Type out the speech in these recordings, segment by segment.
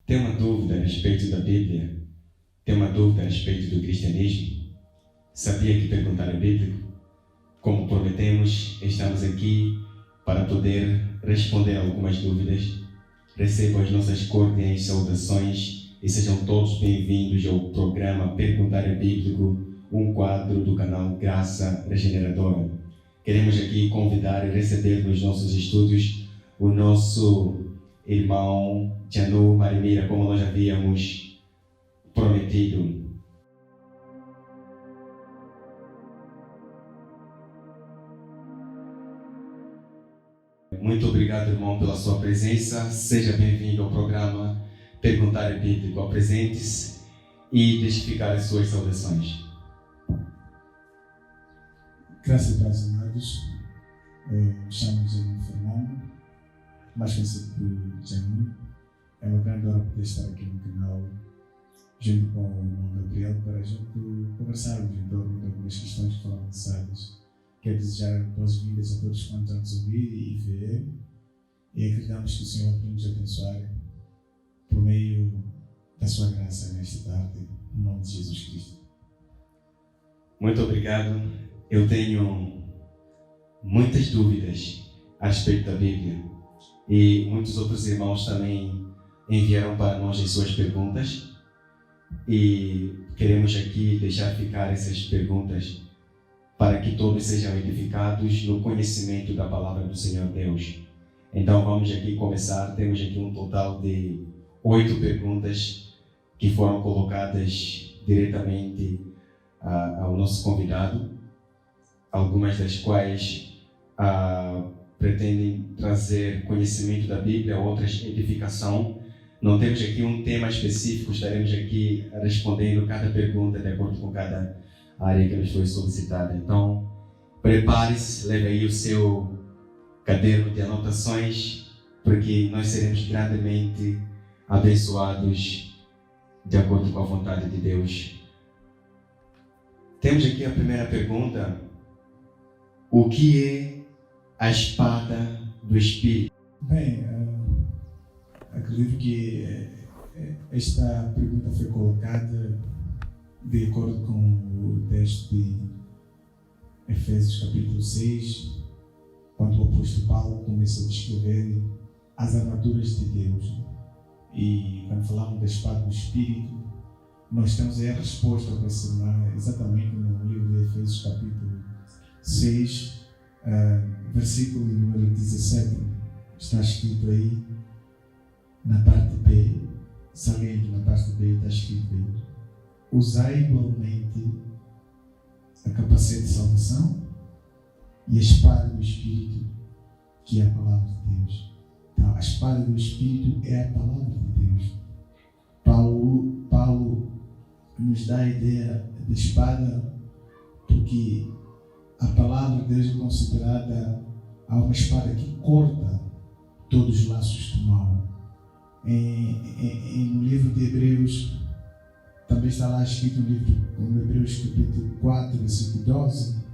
Tem uma dúvida a respeito da Bíblia? Tem uma dúvida a respeito do cristianismo? Sabia que perguntar é bíblico? Como prometemos, estamos aqui para poder responder algumas dúvidas. Recebam as nossas cordiais saudações e sejam todos bem-vindos ao programa Perguntar é Bíblico, um quadro do canal Graça Regeneradora. Queremos aqui convidar e receber nos nossos estúdios o nosso irmão Janu Marimira, como nós havíamos prometido. Muito obrigado, irmão, pela sua presença. Seja bem-vindo ao programa Perguntar é Bíblico. Apresente-se e deixe ficar as suas saudações. Graças a Deus, amados. Chamo-me Janu Fernando, mais conhecido por Janu. É uma grande honra poder estar aqui no canal, junto com o irmão Gabriel, para junto conversarmos em torno de algumas questões que foram lançadas. Quero desejar boas-vindas a todos quantos vão nos ouvir e ver, e acreditamos que o Senhor vai nos abençoar por meio da sua graça nesta tarde, em nome de Jesus Cristo. Muito obrigado. Eu tenho muitas dúvidas a respeito da Bíblia e muitos outros irmãos também enviaram para nós as suas perguntas e queremos aqui deixar ficar essas perguntas para que todos sejam edificados no conhecimento da palavra do Senhor Deus. Então vamos aqui começar. Temos aqui um total de 8 perguntas que foram colocadas diretamente ao nosso convidado, algumas das quais pretendem trazer conhecimento da Bíblia, outras edificação. Não temos aqui um tema específico, estaremos aqui respondendo cada pergunta de acordo com cada área que nos foi solicitada. Então, prepare-se, leve aí o seu caderno de anotações, porque nós seremos grandemente abençoados de acordo com a vontade de Deus. Temos aqui a primeira pergunta: o que é a espada do Espírito? Bem, acredito que esta pergunta foi colocada de acordo com o texto de Efésios capítulo 6, quando o apóstolo Paulo começa a descrever as armaduras de Deus. E quando falamos da espada do Espírito, nós temos aí a resposta para esse irmão, exatamente no livro de Efésios capítulo 6, versículo número 17. Está escrito aí na parte B, saliente na parte B, está escrito aí: usai igualmente a capacete de salvação e a espada do Espírito, que é a palavra de Deus. Então, a espada do Espírito é a palavra de Deus. Paulo nos dá a ideia da espada porque a palavra de Deus é considerada uma espada que corta todos os laços do mal. No livro de Hebreus, também está lá escrito no livro de Hebreus capítulo 4, versículo 12,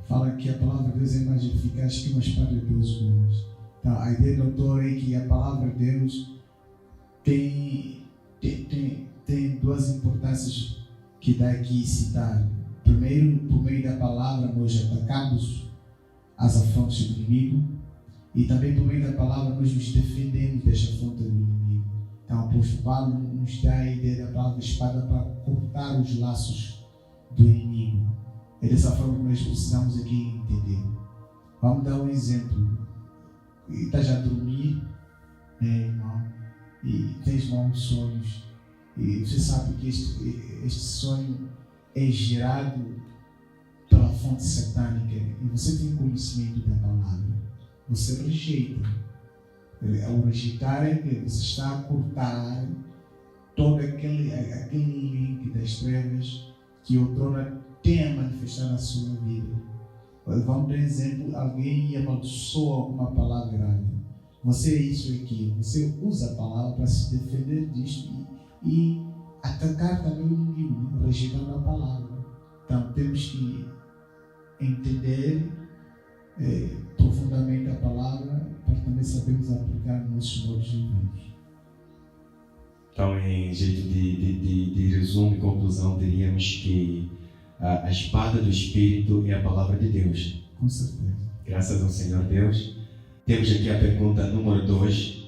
fala que a palavra de Deus é mais eficaz que uma espada de 2 gumes. Então, a ideia do autor é que a palavra de Deus tem 2 importâncias que dá aqui citar. Primeiro, por meio da palavra nós atacamos as afrontas do inimigo, e também por meio da palavra nós nos defendemos desta afronta do inimigo. Então, o apóstolo Paulo nos dá a ideia da palavra espada para cortar os laços do inimigo. É dessa forma que nós precisamos aqui entender. Vamos dar um exemplo. Estás a dormir, irmão, e tens maus sonhos, e você sabe que este sonho é gerado pela fonte satânica, e você tem conhecimento da palavra. Você rejeita. Ao rejeitar é que você está a cortar todo aquele link das trevas que outrora tem a manifestar na sua vida. Vamos dar exemplo: alguém amaldiçoa alguma palavra errada. Você é isso aqui. Você usa a palavra para se defender disto e atacar também o inimigo, rejeitando a palavra. Então temos que entender profundamente a palavra para também sabermos aplicar nos nossos modos de vida. Então, em jeito de resumo e conclusão, diríamos que a espada do Espírito é a palavra de Deus. Com certeza. Graças ao Senhor Deus. Temos aqui a pergunta número 2,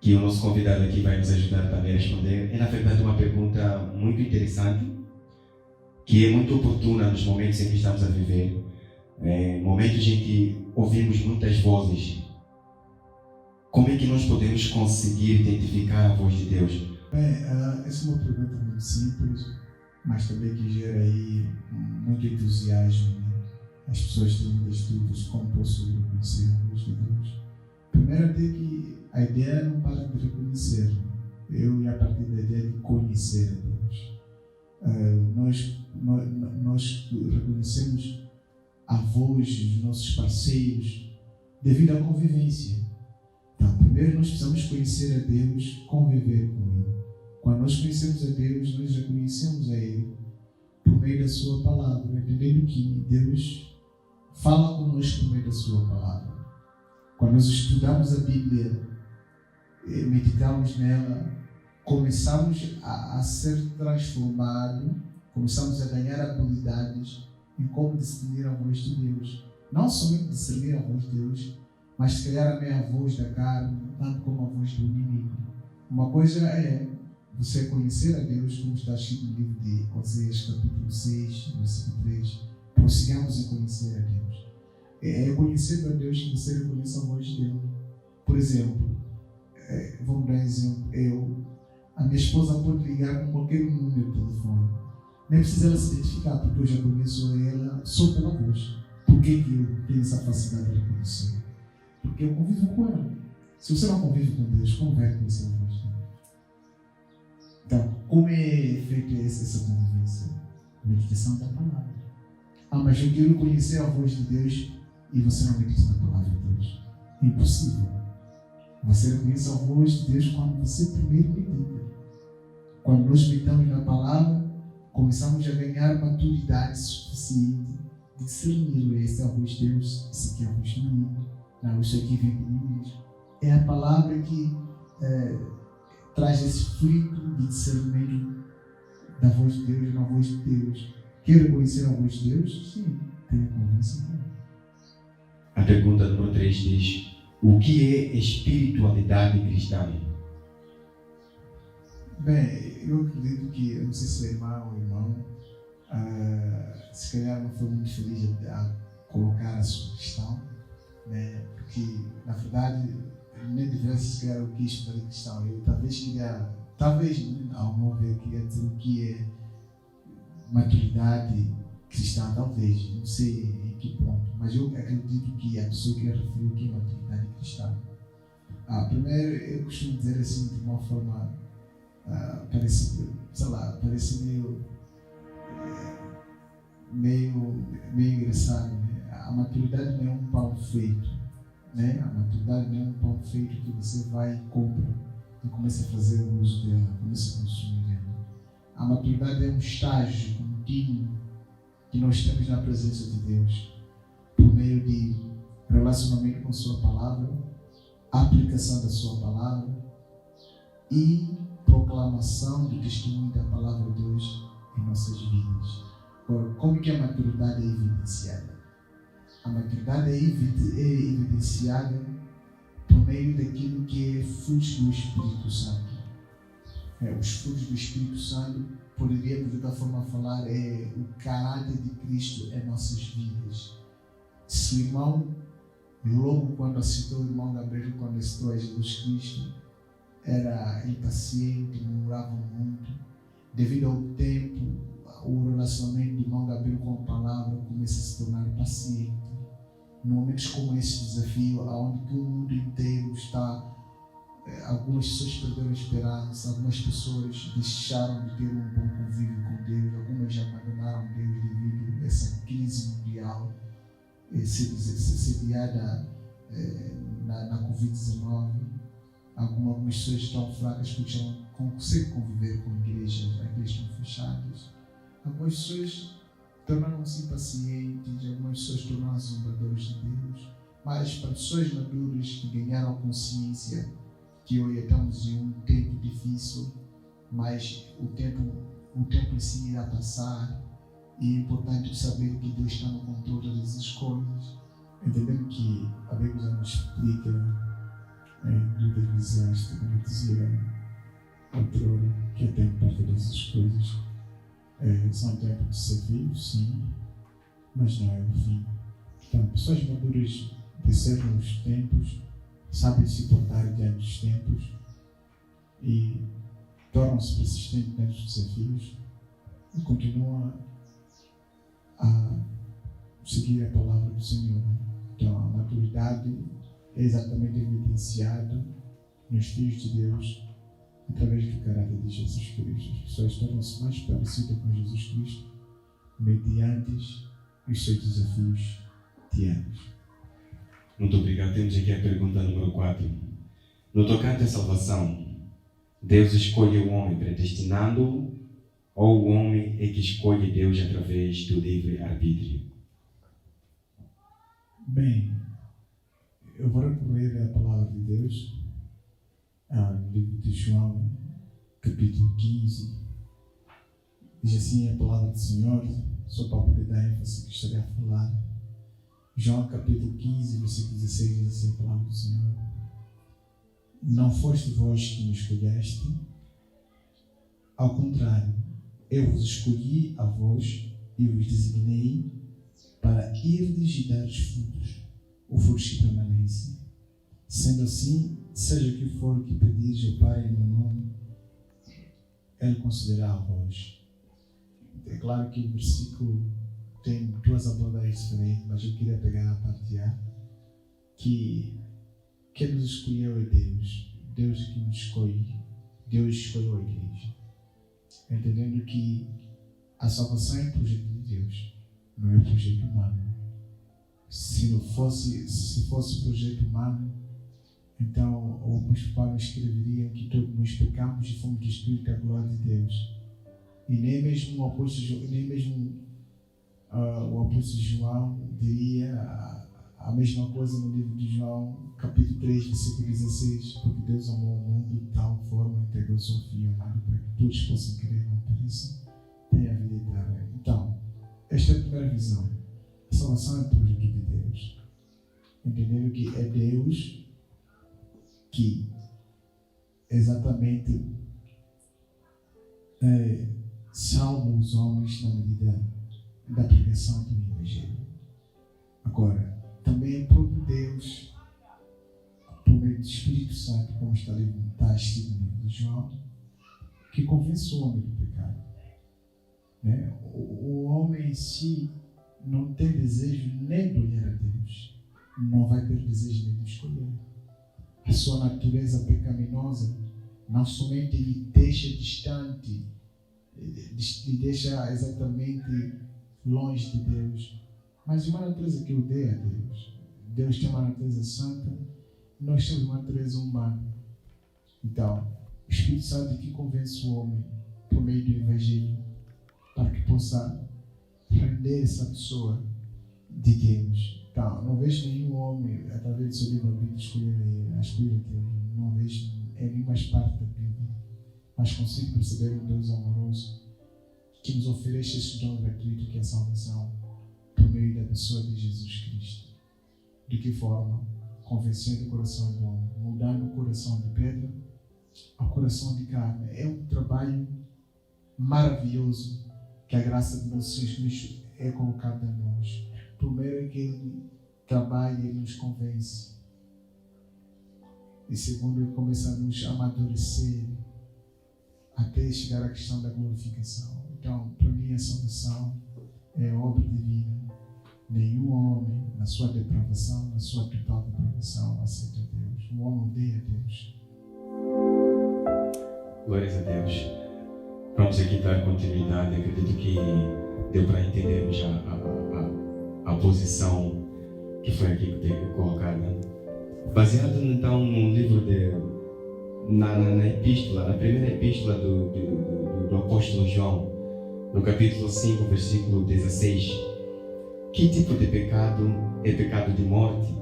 que o nosso convidado aqui vai nos ajudar também a responder. É, na verdade, uma pergunta muito interessante, que é muito oportuna nos momentos em que estamos a viver. Momentos em que ouvimos muitas vozes. Como é que nós podemos conseguir identificar a voz de Deus? Bem, essa é uma pergunta muito simples, mas também que gera aí muito entusiasmo, né? As pessoas têm muitas dúvidas como posso reconhecer a voz de Deus. Primeiro, até que a ideia não para de reconhecer. Eu ia partir da ideia de conhecer a Deus. Nós reconhecemos a voz dos nossos parceiros devido à convivência. Então, primeiro nós precisamos conhecer a Deus, conviver com Ele. Quando nós conhecemos a Deus, nós reconhecemos a Ele por meio da Sua Palavra, entendendo que Deus fala conosco por meio da Sua Palavra. Quando nós estudamos a Bíblia, meditamos nela, começamos a ser transformados, começamos a ganhar habilidades em como discernir a voz de Deus. Não somente discernir a voz de Deus, mas se calhar também a voz da carne, tanto como a voz do inimigo. Uma coisa é você conhecer a Deus, como está escrito no livro de Oséias, capítulo 6, versículo 3. Prossigamos em conhecer a Deus. É conhecer a Deus que você reconhece a voz de Deus. Por exemplo, vamos dar um exemplo. A minha esposa pode ligar com qualquer número de telefone. Nem precisa ela se identificar, porque eu já conheço ela só pela voz. Por que eu tenho essa facilidade de reconhecer? Porque eu convivo com ela. Se você não convive com Deus, como vai reconhecer a voz de Deus? Então, como é feita essa convivência? Meditação da palavra. Mas eu quero conhecer a voz de Deus e você não medita na palavra de Deus. É impossível. Você reconhece a voz de Deus quando você primeiro medita. Quando nós meditamos na palavra, começamos a ganhar maturidade suficiente de discernir essa é a voz de Deus, essa aqui é a voz de mim, não, isso aqui vem de mim mesmo. É a palavra que traz esse fruto de discernimento da voz de Deus, na voz de Deus. Quer reconhecer a voz de Deus? Sim, tem a convicção. A pergunta número 3 diz: o que é espiritualidade cristã? Bem, eu acredito que, eu não sei se é irmã ou irmão, se calhar não foi muito feliz a colocar a sua questão, né? Porque, na verdade, nem deveria se calhar o que é espiritualidade cristã. Eu talvez, ao meu ver, queria dizer o que é maturidade cristã, talvez, não sei em que ponto, mas eu acredito que a pessoa quer referir o que é maturidade cristã. Primeiro, eu costumo dizer assim, de uma forma, parece meio engraçado, né? A maturidade não é um pão feito, né? A maturidade não é um pão feito que você vai e compra e começa a fazer o uso dela, começa a consumir ela. A maturidade é um estágio contínuo que nós temos na presença de Deus, por meio de relacionamento com Sua Palavra, aplicação da Sua Palavra e proclamação do testemunho da Palavra de Deus em nossas vidas. Agora, como que a maturidade é evidenciada? A maturidade é evidenciada por meio daquilo que é frutos do Espírito Santo. Os frutos do Espírito Santo, poderíamos de outra forma falar, é o caráter de Cristo em nossas vidas. Se o irmão, logo quando aceitou o irmão Gabriel, quando aceitou a Jesus Cristo, era impaciente, murmurava muito, devido ao tempo, o relacionamento do irmão Gabriel com a palavra começa a se tornar paciente. Em momentos como esse desafio, onde o mundo inteiro está, algumas pessoas perderam a esperança, algumas pessoas deixaram de ter um bom convívio com Deus, algumas já abandonaram Deus devido a essa crise mundial sediada na Covid-19. Algumas pessoas estão fracas porque já não conseguem conviver com igrejas, as igrejas estão fechadas. Algumas pessoas tornaram-se impacientes, algumas pessoas tornaram-se zombadores de Deus. Mas para pessoas maduras que ganharam consciência que hoje estamos em um tempo difícil, mas o tempo em si irá passar, e é importante saber que Deus está no controle das coisas. Entendendo que a Bíblia já nos explica no livro de Eclesiastes, como dizia outrora, que é tempo para todas as coisas. São tempos de servir, sim, mas não é o fim. Então, pessoas maduras discernem os tempos, sabem se portar diante dos tempos e tornam-se persistentes nos desafios e continuam a seguir a palavra do Senhor. Então, a maturidade é exatamente evidenciada nos filhos de Deus através do caráter de Jesus Cristo. As pessoas tornam-se mais parecidas com Jesus Cristo mediante os seus desafios diários. Muito obrigado. Temos aqui a pergunta número 4. No tocante à salvação, Deus escolhe o homem predestinando-o ou o homem é que escolhe Deus através do livre-arbítrio? Bem, eu vou recorrer à palavra de Deus, no livro de João, capítulo 15. Diz assim a palavra do Senhor, só para poder dar ênfase que estarei a falar. João capítulo 15, versículo 16, diz assim a palavra do Senhor: não foste vós que me escolheste, ao contrário, eu vos escolhi a vós e vos designei para irdes e dar os frutos, o fruto que permanece. Sendo assim, seja o que for que pedires ao Pai em meu nome, Ele concederá a vós. É claro que o versículo tem duas abordagens diferentes, mas eu queria pegar a parte A, que quem nos escolheu é Deus. Deus que nos escolhe. Deus escolheu a igreja. Entendendo que a salvação é um projeto de Deus, não é um projeto humano. Se fosse projeto humano, então o apóstolo Paulo escreveria que todos nós pecamos e fomos destruídos da glória de Deus. E nem mesmo o apóstolo João diria a mesma coisa no livro de João, capítulo 3, versículo 16, porque Deus amou o mundo de tal forma, entregou o seu Filho amado para que todos possam crer, não pereçam, tenham a vida eterna. Então, esta é a primeira visão. A salvação é o projeto de Deus. Entendendo que é Deus que exatamente salva os homens na medida da pregação do Evangelho. Agora, também é o próprio Deus, por meio do Espírito Santo, como está escrito no livro de João, que convence o homem do pecado. O homem em si não tem desejo nem de olhar a Deus, não vai ter desejo nem de escolher. A sua natureza pecaminosa não somente lhe deixa distante, lhe deixa exatamente longe de Deus, mas uma natureza que odeia a Deus. Deus tem uma natureza santa, nós temos uma natureza humana. Então, o Espírito Santo que convence o homem por meio do Evangelho para que possa render essa pessoa de Deus. Então, não vejo nenhum homem, através do seu livro-arbítrio, escolher a Deus. Não vejo em nenhuma parte da Bíblia, mas consigo perceber um Deus amoroso que nos oferece esse dom gratuito que é a salvação por meio da pessoa de Jesus Cristo. De que forma? Convencendo o coração do homem, mudando o coração de pedra ao coração de carne. É um trabalho maravilhoso que a graça de nosso Senhor Cristo é colocada em nós. Primeiro é que Ele trabalha e nos convence. E segundo, Ele começa a nos amadurecer até chegar à questão da glorificação. Então, para mim, a salvação é obra divina. Nenhum homem, na sua depravação, na sua total depravação, aceita Deus. O homem odeia Deus. Glórias a Deus. Vamos aqui dar continuidade. Acredito que deu para entendermos já a posição que foi aqui colocada. Baseado então no livro na epístola, na primeira epístola do apóstolo João, no capítulo 5, versículo 16, que tipo de pecado é pecado de morte?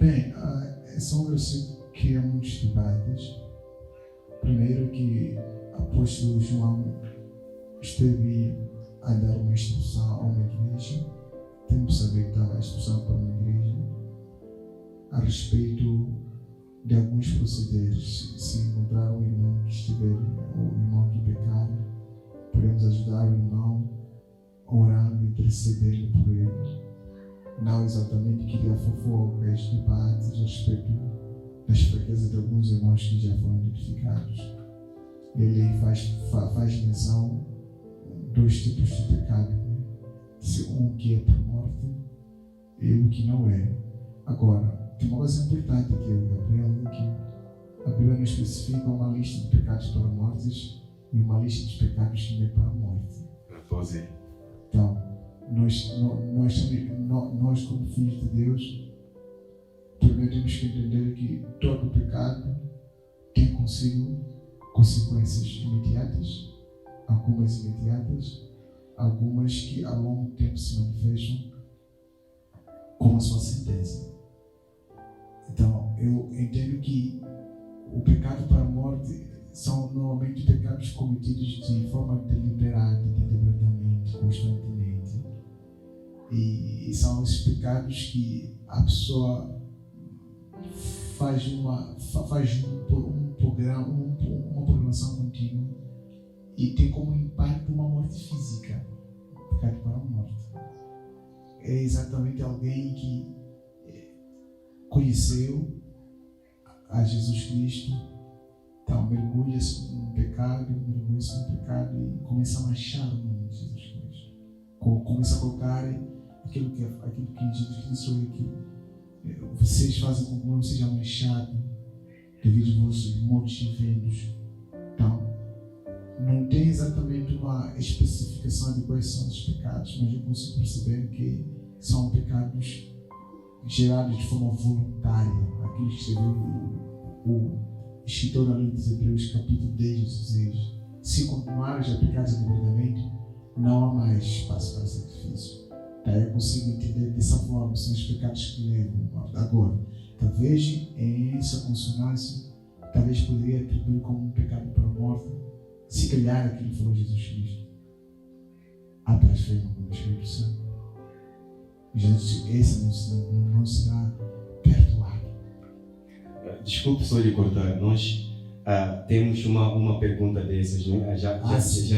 Bem, esse é um versículo que cria muitos debates. Primeiro que o apóstolo João esteve a dar uma instrução a uma igreja. Temos que saber que estava a instrução para uma igreja a respeito de alguns procederes. Se encontrar um irmão que estiver, ou um irmão que pecar, podemos ajudar o irmão orando, intercedendo por ele. Não exatamente criar fofocas, debates a respeito das fraquezas de alguns irmãos que já foram identificados. Ele faz menção a dois tipos de pecado, né? Um que é por morte e um que não é. Agora, tem uma coisa importante aqui, Gabriel, é que a Bíblia não especifica uma lista de pecados para mortes e uma lista de pecados que não é para a morte. Então, nós como filhos de Deus, primeiro temos que entender que todo pecado tem consigo consequências imediatas, algumas imediatas, algumas que a longo tempo se manifestam como a sua sentença. Então, eu entendo que o pecado para a morte são normalmente pecados cometidos de forma deliberada, deliberadamente, constantemente. E são esses pecados que a pessoa faz uma programação contínua e tem como impacto uma morte física. O pecado para a morte é exatamente alguém que conheceu a Jesus Cristo, então mergulha-se no pecado e começa a manchar o nome de Jesus Cristo. Começa a colocar aquilo que Jesus Cristo é que vocês fazem com que o nome seja manchado devido aos vossos montes de ventos. Então, não tem exatamente uma especificação de quais são os pecados, mas eu consigo perceber que são pecados gerados de forma voluntária. Aquilo que escreveu o escritor da lei dos Hebreus, capítulo 10, 16. Se continuares a pecar deliberadamente, não há mais espaço para sacrifício. Eu consigo entender dessa forma, são os pecados que levam à morte. Agora, talvez em essa consonância, talvez poderia atribuir como um pecado para a morte, se calhar aquilo que falou Jesus Cristo. A blasfêmia contra o Espírito Santo. Esse não será perdoado. Desculpe só lhe cortar. Nós temos uma pergunta dessas, não é? Já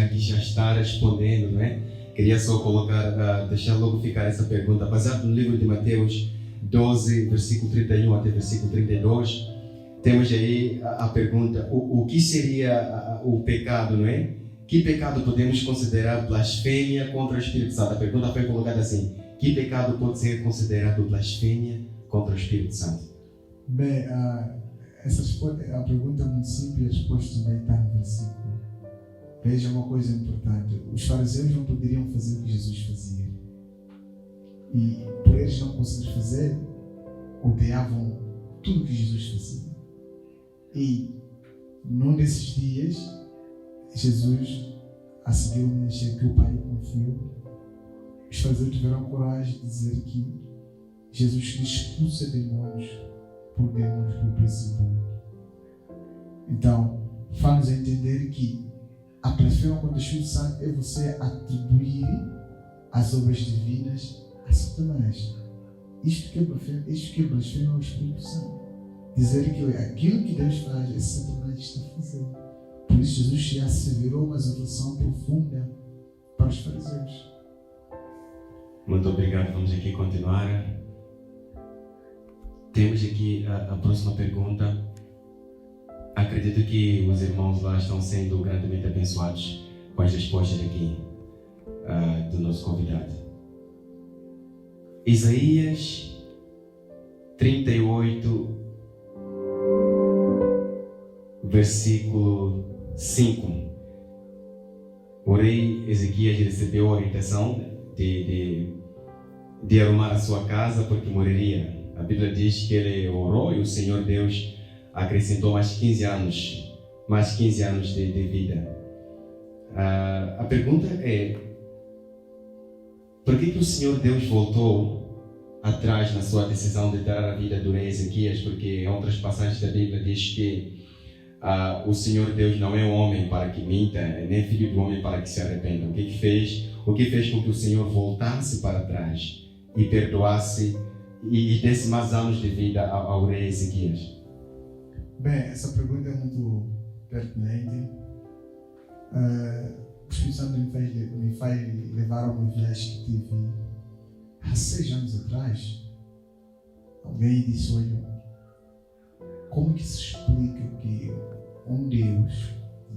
que já está respondendo, não é? Queria só colocar, deixar logo ficar essa pergunta. Baseado no livro de Mateus 12, versículo 31 até versículo 32, temos aí a pergunta: o que seria o pecado, não é? Que pecado podemos considerar blasfêmia contra o Espírito Santo? A pergunta foi colocada assim: que pecado pode ser considerado blasfêmia contra o Espírito Santo? Bem, a pergunta é muito simples e a resposta também está no versículo. Veja uma coisa importante: os fariseus não poderiam fazer o que Jesus fazia. E por eles não conseguirem fazer, odiavam tudo o que Jesus fazia. E num desses dias, Jesus, a seguir o ministério que o Pai confiou, os fariseus tiveram coragem de dizer que Jesus expulsa demônios por princípio. Então, faz-nos entender que a blasfêmia contra o Espírito Santo é você atribuir as obras divinas a Satanás. Isto que é blasfêmia ao Espírito Santo. Dizer que aquilo que Deus faz é Satanás está fazendo. Por isso Jesus já asseverou uma exortação profunda para os fariseus. Muito obrigado. Vamos aqui continuar. Temos aqui a próxima pergunta. Acredito que os irmãos lá estão sendo grandemente abençoados com as respostas aqui do nosso convidado. Isaías 38, versículo 5. O rei Ezequias recebeu a orientação de arrumar a sua casa porque morreria. A Bíblia diz que ele orou e o Senhor Deus acrescentou mais 15 anos de vida. A pergunta é: por que o Senhor Deus voltou atrás na sua decisão de dar a vida do rei Ezequias, porque em outras passagens da Bíblia diz que o Senhor Deus não é um homem para que minta, nem filho do homem para que se arrependa. O que fez com que o Senhor voltasse para trás e perdoasse e desse mais anos de vida ao rei Ezequias? Bem, essa pergunta é muito pertinente. O Espírito Santo me faz levar a uma viagem que tive há 6 anos atrás. Alguém disse: olha, como que se explica que um Deus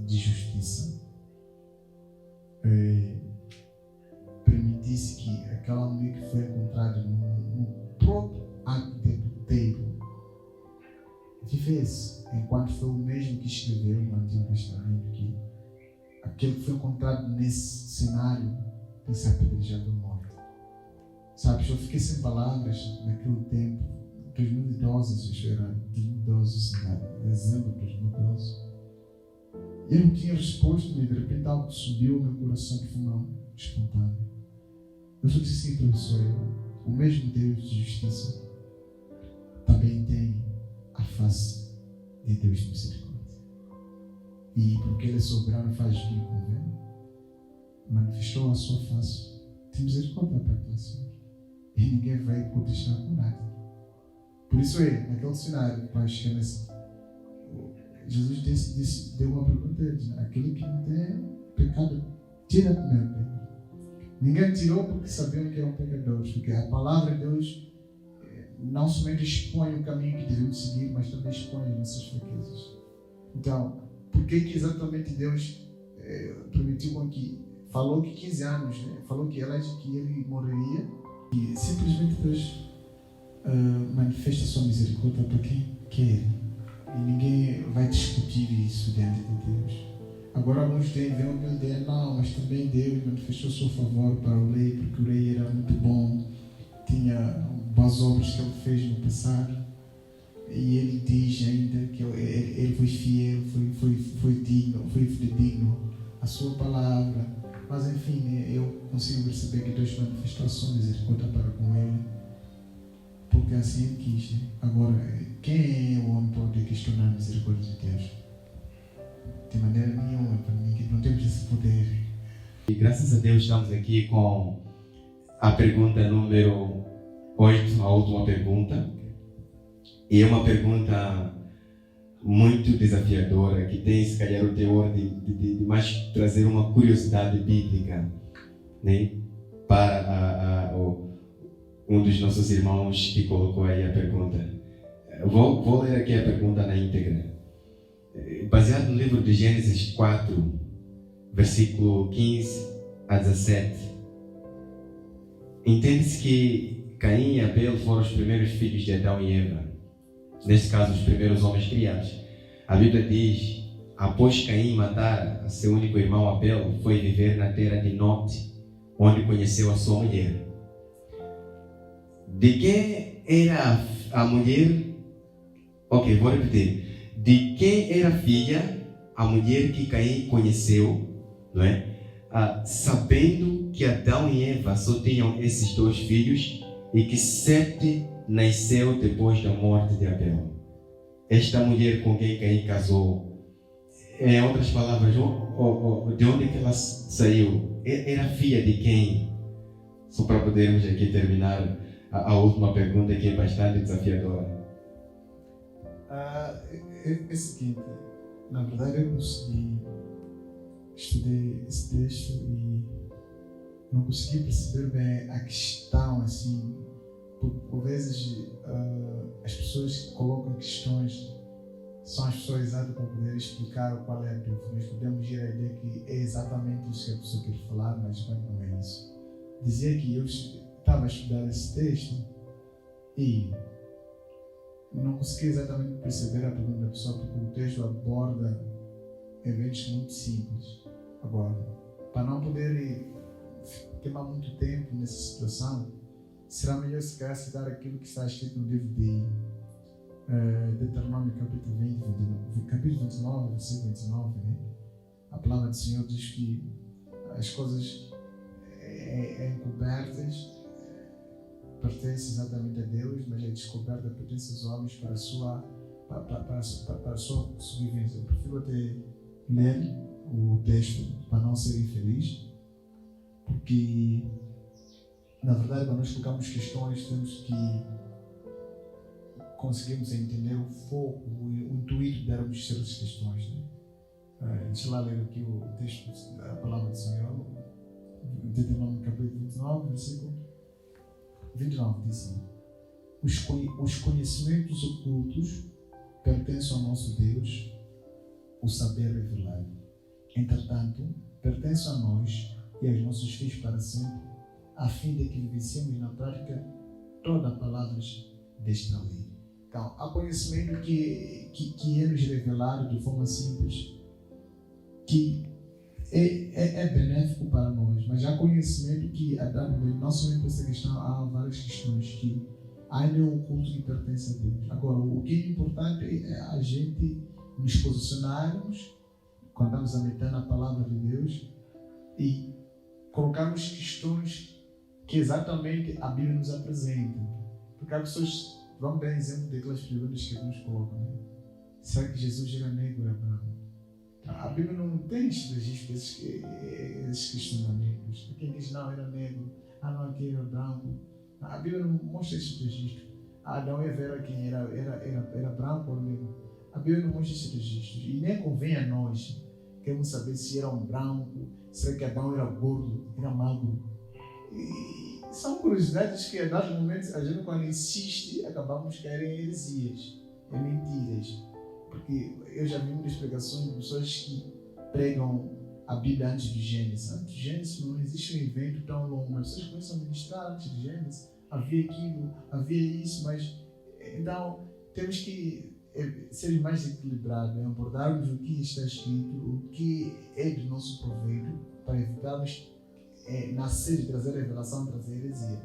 de justiça permitisse que aquela mulher que foi encontrada no próprio ato de adultério vivesse, enquanto foi o mesmo que escreveu no Antigo Testamento que aquele que foi encontrado nesse cenário tem que ser apedrejado à morte. Sabes, eu fiquei sem palavras naquele tempo, 2012, isso era 2012, dezembro de 2012. Eu não tinha resposta, mas de repente algo subiu ao meu coração que foi uma espontânea. Eu só disse assim para você: o mesmo Deus de justiça também tem a face de Deus de misericórdia. E porque Ele é soberano, faz o que convém, manifestou a sua face de misericórdia para aquela senhora. E ninguém vai protestar com nada. Por isso naquele cenário, para chegar nesse, Jesus deu uma pergunta a eles: aquele que não tem pecado, tira a primeira pedra. Ninguém tirou porque sabiam que eram pecadores, porque a palavra de Deus não somente expõe o caminho que devemos seguir, mas também expõe as nossas fraquezas. Então, por que exatamente Deus permitiu com que, falou que 15 anos, falou que ele morreria, e simplesmente Deus manifesta a sua misericórdia para quem quer, e ninguém vai discutir isso diante de Deus. Agora alguns vêm uma ideia: não, mas também Deus manifestou o seu favor para o rei, porque o rei era muito bom, tinha boas obras que ele fez no passado, e ele diz ainda que ele foi fiel, foi digno à sua palavra. Mas enfim, eu consigo perceber que Deus manifestou a sua misericórdia para com ele, porque assim ele quis. Agora, quem é o homem para poder questionar a misericórdia de Deus? De maneira nenhuma, para mim, que não temos esse poder. E graças a Deus estamos aqui com a pergunta número 8, a última pergunta. E é uma pergunta muito desafiadora, que tem, se calhar, o teor de mais trazer uma curiosidade bíblica, né, para um dos nossos irmãos que colocou aí a pergunta. Vou ler aqui a pergunta na íntegra. Baseado no livro de Gênesis 4, versículo 15 a 17. Entende-se que Caim e Abel foram os primeiros filhos de Adão e Eva. Neste caso, os primeiros homens criados. A Bíblia diz: após Caim matar a seu único irmão Abel, foi viver na terra de Note, onde conheceu a sua mulher. De quem era a mulher? Ok, vou repetir. De quem era filha a mulher que Caim conheceu, não é? Sabendo que Adão e Eva só tinham esses 2 filhos e que Sete nasceu depois da morte de Abel. Esta mulher com quem Caim casou, em outras palavras, de onde que ela saiu? Era filha de quem? Só para podermos aqui terminar a última pergunta, que é bastante desafiadora. É o seguinte, na verdade eu estudei esse texto e não consegui perceber bem a questão, assim, por vezes as pessoas que colocam questões são as pessoas exatas para poder explicar qual é a dúvida. Nós podemos ir à ideia que é exatamente isso que a pessoa quer falar, mas não é isso. Dizia que eu estava a estudar esse texto e não consegui exatamente perceber a pergunta da pessoa, porque o texto aborda eventos muito simples. Agora, para não poder queimar muito tempo nessa situação, será melhor se calhar citar aquilo que está escrito no livro de Deuteronômio, capítulo 29, versículo 29, né? A palavra do Senhor diz que as coisas encobertas pertence exatamente a Deus, mas a descoberta pertence aos homens para a sua sobrevivência. Eu prefiro até ler o texto para não ser infeliz, porque na verdade quando nós colocamos questões temos que conseguirmos entender o foco, o intuito de darmos certas questões, né? Deixa eu lá ler aqui o texto da palavra do Senhor, Deuteronômio capítulo 29, versículo 29, diz assim: os conhecimentos ocultos pertencem ao nosso Deus, o saber revelado. Entretanto, pertencem a nós e aos nossos filhos para sempre, a fim de que vivenciemos na prática todas as palavras desta lei. Então, há conhecimento que é nos revelado de forma simples, que é benéfico para nós, mas há conhecimento que, não somente essa questão, há várias questões que ainda é um culto que pertence a Deus. Agora, o que é importante é a gente nos posicionarmos quando estamos a meditar na palavra de Deus e colocarmos questões que exatamente a Bíblia nos apresenta. Porque há pessoas, vamos dar exemplo daquelas perguntas que nos colocam, né? Será que Jesus era negro ou era branco? A Bíblia não tem registro esses questionamentos. Quem diz não, era negro, não, aquele era branco. A Bíblia não mostra esse registro. Adão e Eva era quem era branco ou negro. A Bíblia não mostra esse registro. E nem convém a nós. Queremos saber se era um branco, será que Adão era gordo, era magro. E são curiosidades que a dados momentos a gente, quando insiste, acabamos caindo em heresias, em mentiras. Porque eu já vi muitas pregações de pessoas que pregam a Bíblia antes de Gênesis. Antes de Gênesis não existe um evento tão longo, mas as pessoas começam a ministrar antes de Gênesis. Havia aquilo, havia isso, mas então temos que ser mais equilibrados, abordarmos o que está escrito, o que é de nosso proveito, para evitarmos nascer e trazer a revelação, trazer a heresia.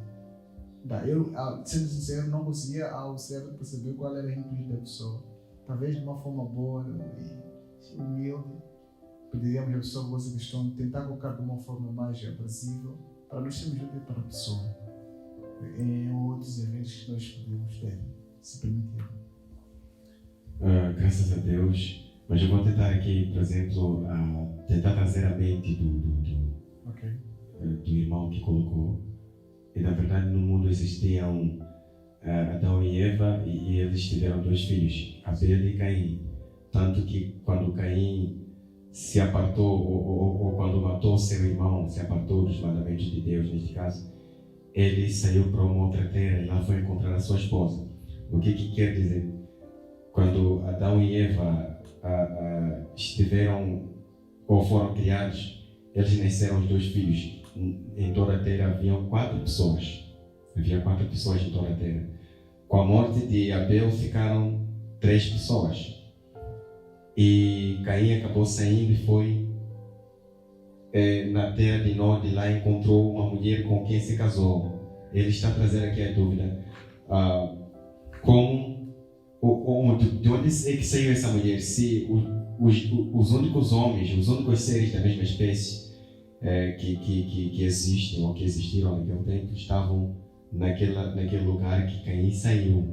Eu, sendo sincero, não conseguia ao certo perceber qual era o intuito da pessoa. Talvez de uma forma boa e humilde, pediríamos à pessoa que essa questão, tentar colocar de uma forma mais abrasiva, para nós sermos úteis para a pessoa, em outros eventos que nós podemos ter, se permitir. Graças a Deus, mas eu vou tentar aqui, por exemplo, tentar trazer a mente do irmão que colocou. E na verdade no mundo existiam Adão e Eva, e eles tiveram 2 filhos, Abel e Caim. Tanto que quando Caim se apartou, ou quando matou seu irmão, se apartou dos mandamentos de Deus, neste caso, ele saiu para uma outra terra e lá foi encontrar a sua esposa. O que quer dizer? Quando Adão e Eva estiveram ou foram criados, eles nasceram os 2 filhos. Em toda a terra haviam 4 pessoas. Havia 4 pessoas em toda a terra. Com a morte de Abel ficaram 3 pessoas. E Caim acabou saindo e foi na terra de Nod, e lá encontrou uma mulher com quem se casou. Ele está a trazer aqui a dúvida. De onde é que saiu essa mulher? Se os únicos homens, os únicos seres da mesma espécie que existem ou que existiram naquele tempo estavam naquele lugar que Caim saiu,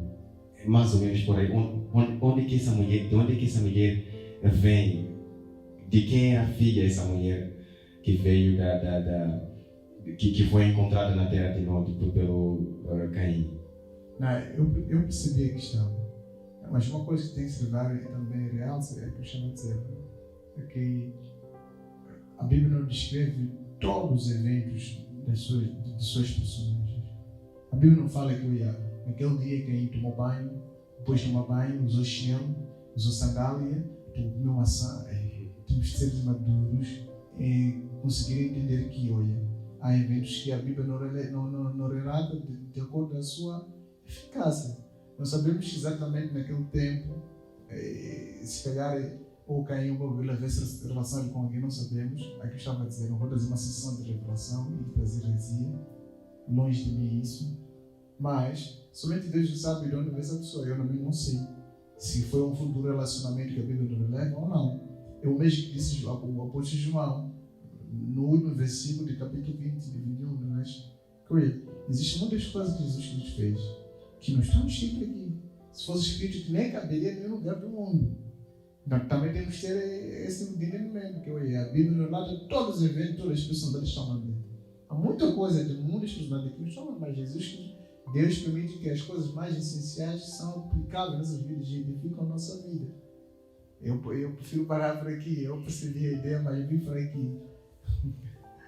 mais ou menos por aí. Onde que essa mulher, de onde que essa mulher vem? De quem é a filha essa mulher que veio que foi encontrada na terra de Nod pelo Caim? Eu percebi a questão, mas uma coisa que tem que se levar também real é que eu chamo de dizer, é que a Bíblia não descreve todos os eventos de suas personagens. A Bíblia não fala que naquele dia Caim tomou banho, depois de tomar banho, usou chinelo, usou sandália, comeu maçã. Temos que ser maduros e conseguir entender que, há eventos que a Bíblia não relata de acordo com a sua eficácia. Nós sabemos que exatamente naquele tempo, se calhar, ou Caim ou Abel havia relação com alguém, não sabemos. Aqui estava a dizer, não vou trazer uma sessão de revelação e de trazer heresia. Longe de mim isso, mas somente Deus sabe de onde veio essa pessoa. Eu também não sei se foi um futuro relacionamento que a Bíblia não releva ou não. É o mesmo que disse o apóstolo João no último versículo de capítulo 20 e 21, Existem muitas coisas que Jesus Cristo fez que não estão escritas aqui. Se fosse escrito, que nem caberia em nenhum lugar do mundo. Então também temos que ter esse entendimento, que a Bíblia relata todos os eventos, todas as personalidades estão lá dentro. Há muita coisa de mundo das personalidades que não estão lá, mas Deus permite que as coisas mais essenciais são aplicáveis nessas vidas e edificam a nossa vida. Eu prefiro parar por aqui, eu percebi a ideia, mas vim por aqui.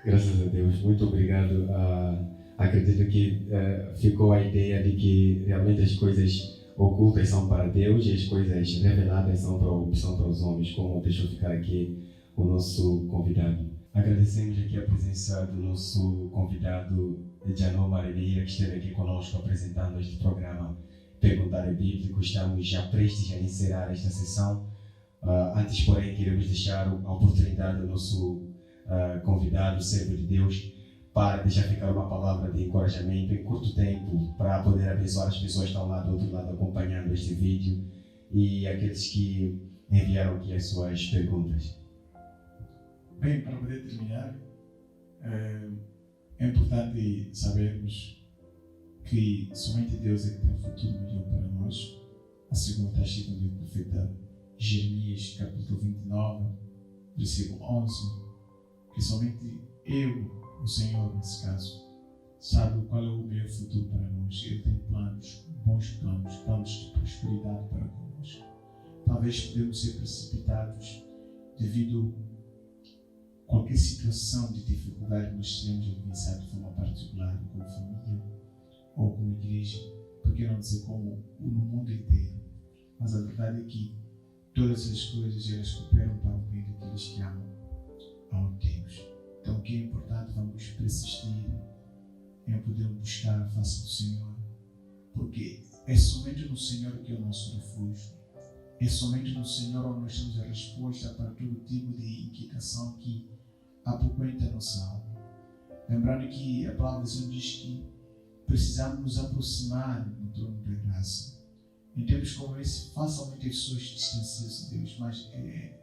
Graças a Deus, muito obrigado. Acredito que ficou a ideia de que realmente as coisas ocultas são para Deus e as coisas reveladas são para os homens, como deixou ficar aqui o nosso convidado. Agradecemos aqui a presença do nosso convidado, Janô Marineira, que esteve aqui conosco apresentando este programa Perguntário Bíblico. Estamos já prestes a encerrar esta sessão. Antes, porém, queremos deixar a oportunidade ao nosso convidado, servo de Deus, para deixar ficar uma palavra de encorajamento em curto tempo, para poder abençoar as pessoas que estão lá do outro lado acompanhando este vídeo e aqueles que enviaram aqui as suas perguntas. Bem, para poder terminar, é importante sabermos que somente Deus é que tem um futuro melhor para nós. Assim como está escrito no livro do profeta Jeremias, capítulo 29, versículo 11, que somente eu, o Senhor, nesse caso, sabe qual é o melhor futuro para nós. Ele tem planos, bons planos, planos de prosperidade para conosco. Talvez podemos ser precipitados devido a qualquer situação de dificuldade que nós tenhamos a vivenciar de forma particular, como família ou como igreja, porque não dizer como no mundo inteiro. Mas a verdade é que todas as coisas elas cooperam para o bem daqueles que amam ao Deus. Então, o que é importante, vamos persistir em poder buscar a face do Senhor, porque é somente no Senhor que é o nosso refúgio. É somente no Senhor onde nós temos a resposta para todo tipo de inquietação que apoquenta a nossa alma. Lembrando que a palavra do Senhor diz que precisamos nos aproximar do trono da graça. Em tempos como esse, facilmente as pessoas distanciam-se de Deus, mas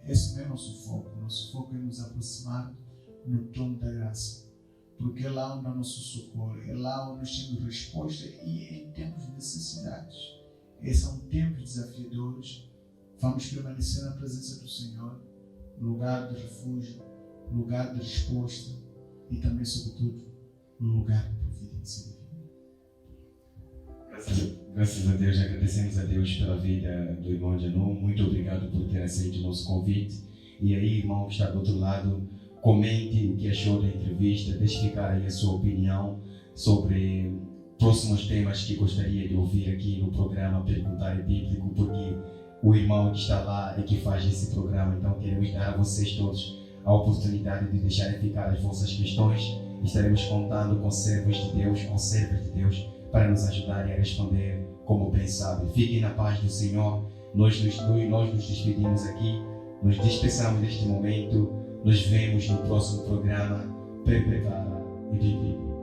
esse não é o nosso foco. O nosso foco é nos aproximar no trono da graça, porque é lá onde há nosso socorro, é lá onde nós temos resposta e em tempos de necessidades. Esses são tempos desafiadores. Vamos permanecer na presença do Senhor, lugar de refúgio, lugar de resposta e também, sobretudo, lugar de providência divina. Graças a Deus, agradecemos a Deus pela vida do irmão Janô. Muito obrigado por ter aceito o nosso convite. E aí, irmão que está do outro lado, comente o que achou da entrevista, deixe ficar aí a sua opinião sobre próximos temas que gostaria de ouvir aqui no programa Perguntário Bíblico, porque o irmão que está lá é que faz esse programa. Então queremos dar a vocês todos a oportunidade de deixarem ficar as vossas questões. Estaremos contando com servos de Deus, com servos de Deus, para nos ajudarem a responder como bem sabem. Fiquem na paz do Senhor. Nós nos despedimos aqui, nos dispersamos deste momento. Nos vemos no próximo programa Perguntário Bíblico.